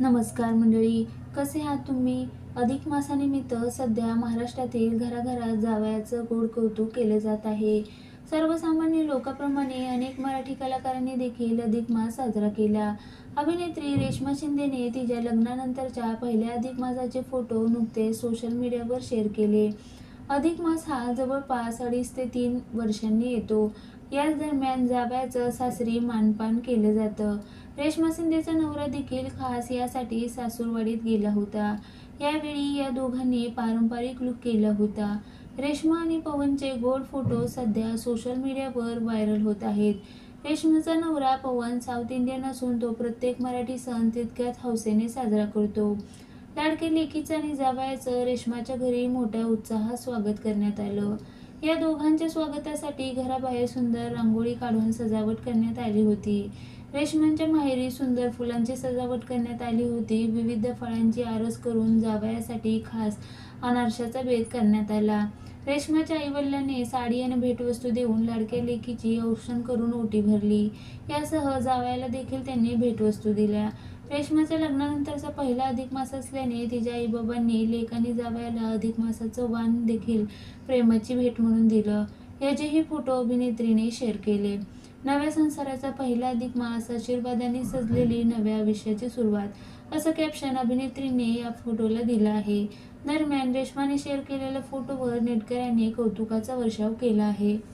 नमस्कार मंडळी, कसे आहात तुम्ही? अधिक मासानिमित्त सध्या महाराष्ट्रातील घराघरात जावयाचं गोड कौतुक केले जात आहे. सर्वसामान्य लोकांप्रमाणे अनेक मराठी कलाकारांनी देखील अधिक मास साजरा केला. अभिनेत्री रेश्मा शिंदेने तिच्या लग्नानंतरच्या पहिल्या अधिक मासाचे फोटो नुकतेच सोशल मीडियावर शेअर केले. अधिक मास हा जवळपास 2.5 ते 3 वर्षांनी येतो. याच दरम्यान जावयाचं सासरी मानपान केलं जातं. रेश्मा शिंदेचा नवरा देखील खास यासाठी सासूरवाडीत गेला होता. यावेळी या दोघांनी पारंपरिक लूक केला होता. रेश्मा आणि पवनचे गोड फोटो सध्या सोशल मीडियावर व्हायरल होत आहेत. रेश्माचा नवरा पवन साऊथ इंडियन असून तो प्रत्येक मराठी सण तितक्याच हौसेने साजरा करतो. लाडक्या लेकीचं आणि जावयाचं रेश्माच्या घरी मोठ्या उत्साहात स्वागत करण्यात आलं. या दोघांच्या स्वागतासाठी घराबाहेर सुंदर रांगोळी काढून सजावट करण्यात आली होती. रेश्माच्या माहेरी सुंदर फुलांची सजावट करण्यात आली होती. विविध फळांची आरस करून जावयासाठी खास अनारशाचा बेत करण्यात आला. रेश्माच्या आईवडिलांनी साडी आणि भेटवस्तू देऊन लाडक्या लेकीची औक्षण करून ओटी भरली. यासह जावयाला देखील त्यांनी भेटवस्तू दिल्या. रेश्माच्या लग्नानंतरचा पहिला अधिक मास असल्याने तिच्या आईबाबांनी लेक आणि जावयाला अधिक मासाचं वाण देखील प्रेमाची भेट म्हणून दिलं. याचेही फोटो अभिनेत्रीने शेअर केले. नव्या संसाराचा पहिला अधिक मास, आशीर्वादाने सजलेली नव्या आयुष्याची सुरुवात, असं कॅप्शन अभिनेत्रीने या फोटोला दिलं आहे. दरम्यान रेश्माने शेअर केलेल्या फोटोवर नेटकऱ्यांनी कौतुकाचा वर्षाव केला आहे.